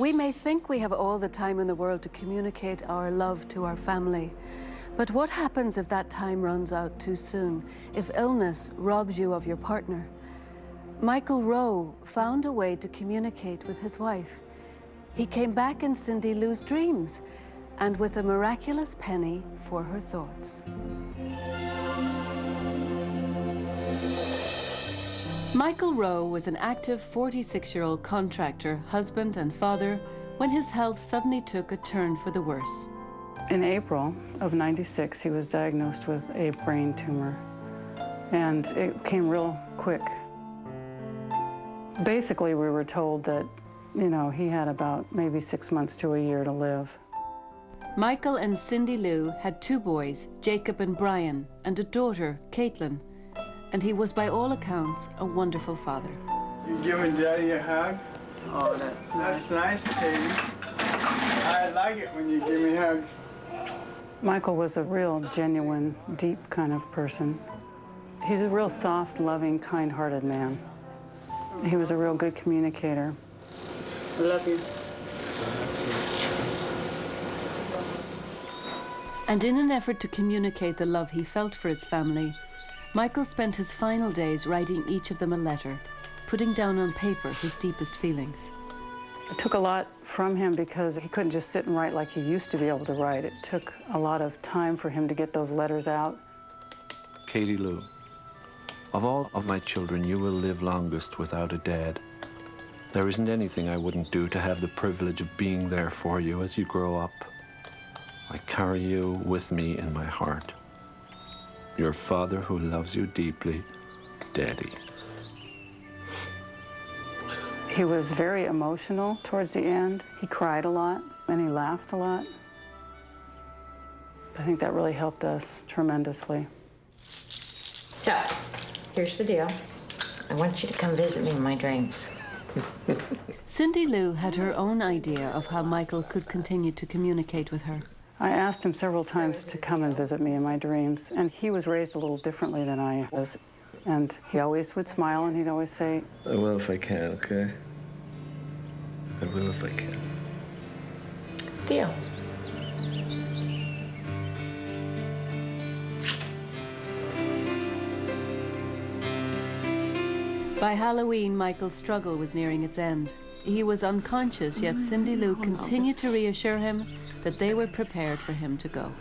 We may think we have all the time in the world to communicate our love to our family, but what happens if that time runs out too soon, if illness robs you of your partner? Michael Rowe found a way to communicate with his wife. He came back in Cindy Lou's dreams, and with a miraculous penny for her thoughts. Michael Rowe was an active 46-year-old contractor, husband and father when his health suddenly took a turn for the worse. In April of '96, he was diagnosed with a brain tumor, and it came real quick. Basically, we were told that, you know, he had about maybe 6 months to a year to live. Michael and Cindy Lou had 2 boys, Jacob and Brian, and a daughter, Caitlin, and he was by all accounts a wonderful father. You giving Daddy a hug? Oh, that's nice. That's nice, Katie. I like it when you give me hugs. Michael was a real, genuine, deep kind of person. He's a real soft, loving, kind-hearted man. He was a real good communicator. I love you. And in an effort to communicate the love he felt for his family, Michael spent his final days writing each of them a letter, putting down on paper his deepest feelings. It took a lot from him because he couldn't just sit and write like he used to be able to write. It took a lot of time for him to get those letters out. Katie Lou, of all of my children, you will live longest without a dad. There isn't anything I wouldn't do to have the privilege of being there for you as you grow up. I carry you with me in my heart. Your father who loves you deeply, Daddy. He was very emotional towards the end. He cried a lot and he laughed a lot. I think that really helped us tremendously. So, here's the deal. I want you to come visit me in my dreams. Cindy Lou had her own idea of how Michael could continue to communicate with her. I asked him several times to come and visit me in my dreams, and he was raised a little differently than I was. And he always would smile, and he'd always say, I will if I can, okay? I will if I can. Deal. By Halloween, Michael's struggle was nearing its end. He was unconscious, yet Cindy Lou continued to reassure him that they were prepared for him to go.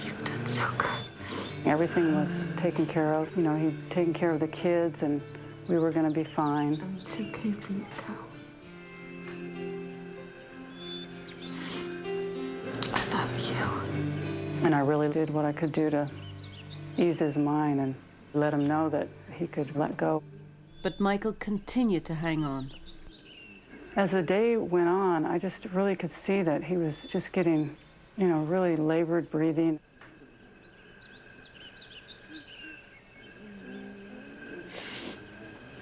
You've done so good. everything was taken care of. You know, he'd taken care of the kids, and we were going to be fine. It's okay for you to go. I love you. And I really did what I could do to ease his mind and let him know that he could let go. But Michael continued to hang on. As the day went on, I just really could see that he was just getting, you know, really labored breathing.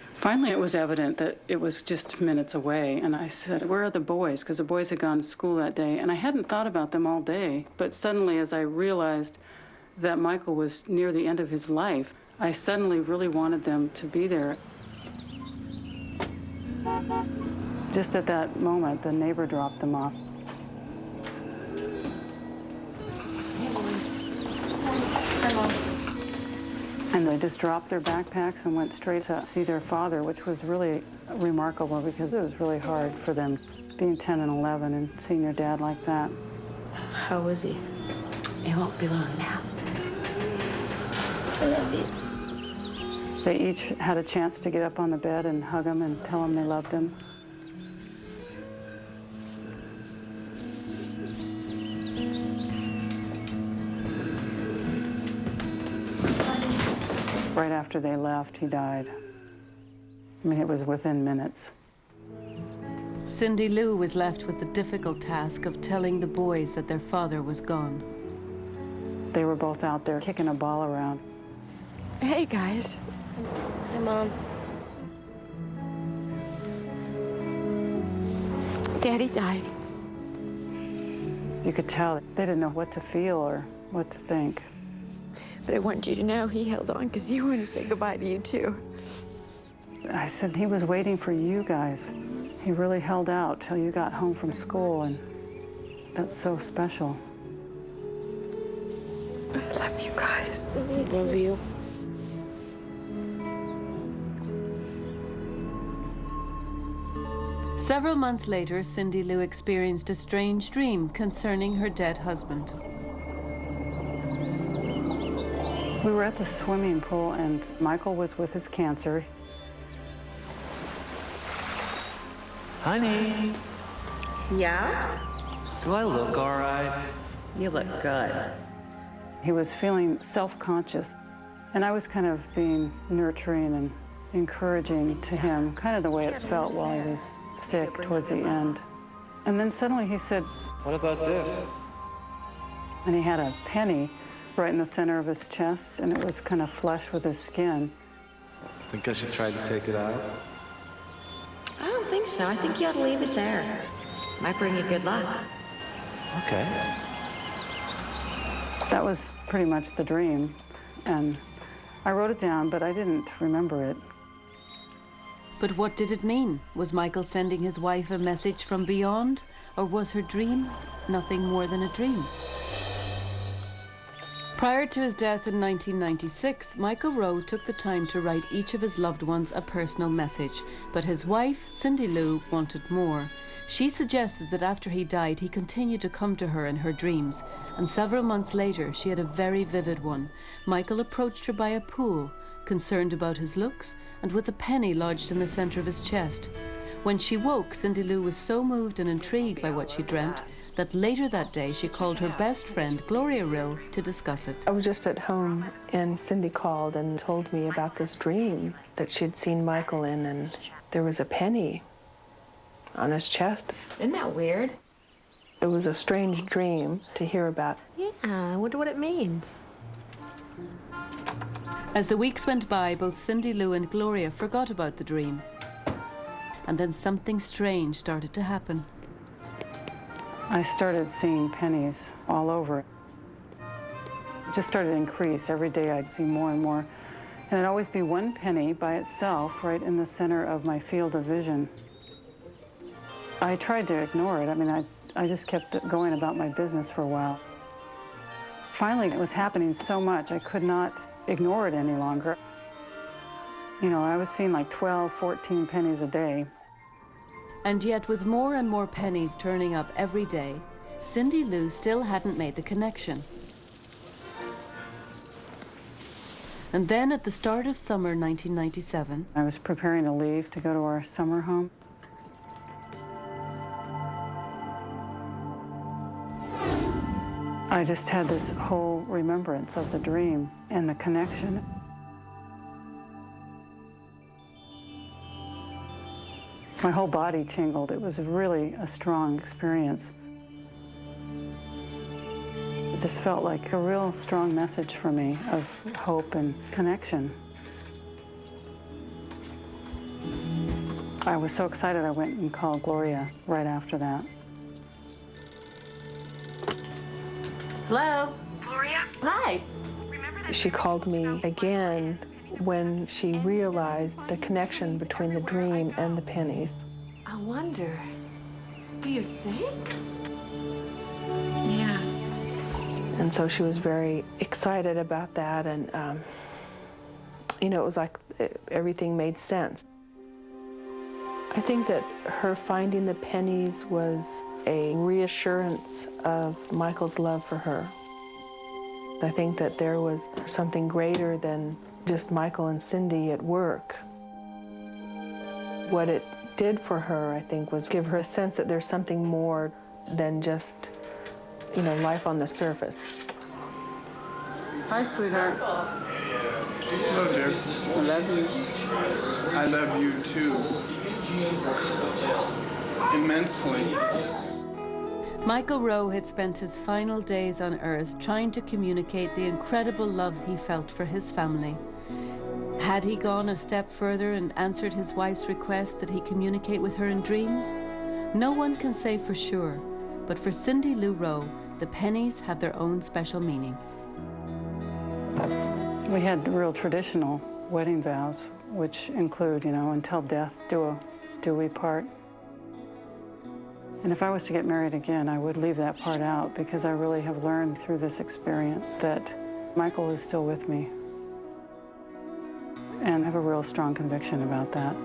Finally, it was evident that it was just minutes away, and I said, "Where are the boys?" Because the boys had gone to school that day, and I hadn't thought about them all day. But suddenly, as I realized that Michael was near the end of his life, I suddenly really wanted them to be there. Just at that moment, the neighbor dropped them off. Hey, boys. Hi, Mom. And they just dropped their backpacks and went straight to see their father, which was really remarkable because it was really hard for them, being 10 and 11 and seeing your dad like that. How was he? It won't be long now. I love you. They each had a chance to get up on the bed and hug him and tell him they loved him. Right after they left, he died. I mean, it was within minutes. Cindy Lou was left with the difficult task of telling the boys that their father was gone. They were both out there kicking a ball around. Hey, guys. Hi, Mom. Daddy died. You could tell they didn't know what to feel or what to think. But I wanted you to know he held on because he wanted to say goodbye to you, too. I said, he was waiting for you guys. He really held out till you got home from school, and that's so special. I love you guys. Love you. Several months later, Cindy Lou experienced a strange dream concerning her dead husband. We were at the swimming pool, and Michael was with his cancer. Honey, Yeah? do I look all right? You look good. He was feeling self-conscious, and I was kind of being nurturing and encouraging to him, kind of the way it felt while he was sick towards the end. And then suddenly he said, What about this? and he had a penny right in the center of his chest, and it was kind of flush with his skin. Think I should try to take it out? I don't think so. I think you ought to leave it there. Might bring you good luck. Okay. That was pretty much the dream, and I wrote it down, but I didn't remember it. But what did it mean? Was Michael sending his wife a message from beyond? Or was her dream nothing more than a dream? Prior to his death in 1996, Michael Rowe took the time to write each of his loved ones a personal message. But his wife, Cindy Lou, wanted more. She suggested that after he died, he continued to come to her in her dreams. And several months later, she had a very vivid one. Michael approached her by a pool, concerned about his looks, and with a penny lodged in the center of his chest. When she woke, Cindy Lou was so moved and intrigued by what she dreamt that later that day she called her best friend, Gloria Rill, to discuss it. I was just at home, and Cindy called and told me about this dream that she'd seen Michael in, and there was a penny on his chest. Isn't that weird? It was a strange dream to hear about. Yeah, I wonder what it means. As the weeks went by, both Cindy Lou and Gloria forgot about the dream. And then something strange started to happen. I started seeing pennies all over. It just started to increase. Every day I'd see more and more. And it'd always be one penny by itself right in the center of my field of vision. I tried to ignore it. I mean, I just kept going about my business for a while. Finally, it was happening so much I could not ignore it any longer. You know, I was seeing like 12, 14 pennies a day. And yet, with more and more pennies turning up every day, Cindy Lou still hadn't made the connection. And then at the start of summer 1997, I was preparing to leave to go to our summer home. I just had this whole remembrance of the dream and the connection. My whole body tingled. It was really a strong experience. It just felt like a real strong message for me of hope and connection. I was so excited I went and called Gloria right after that. Hello? Gloria? Hi. She called me again when she realized the connection between the dream and the pennies. I wonder, do you think? Yeah. And so she was very excited about that, and you know, it was like everything made sense. I think that her finding the pennies was a reassurance of Michael's love for her. I think that there was something greater than just Michael and Cindy at work. What it did for her, I think, was give her a sense that there's something more than just, you know, life on the surface. Hi, sweetheart. Hello, dear. I love you. I love you too. Immensely. Michael Rowe had spent his final days on Earth trying to communicate the incredible love he felt for his family. Had he gone a step further and answered his wife's request that he communicate with her in dreams? No one can say for sure, but for Cindy Lou Rowe, the pennies have their own special meaning. We had real traditional wedding vows, which include, you know, until death do we part. And if I was to get married again, I would leave that part out because I really have learned through this experience that Michael is still with me. And I have a real strong conviction about that.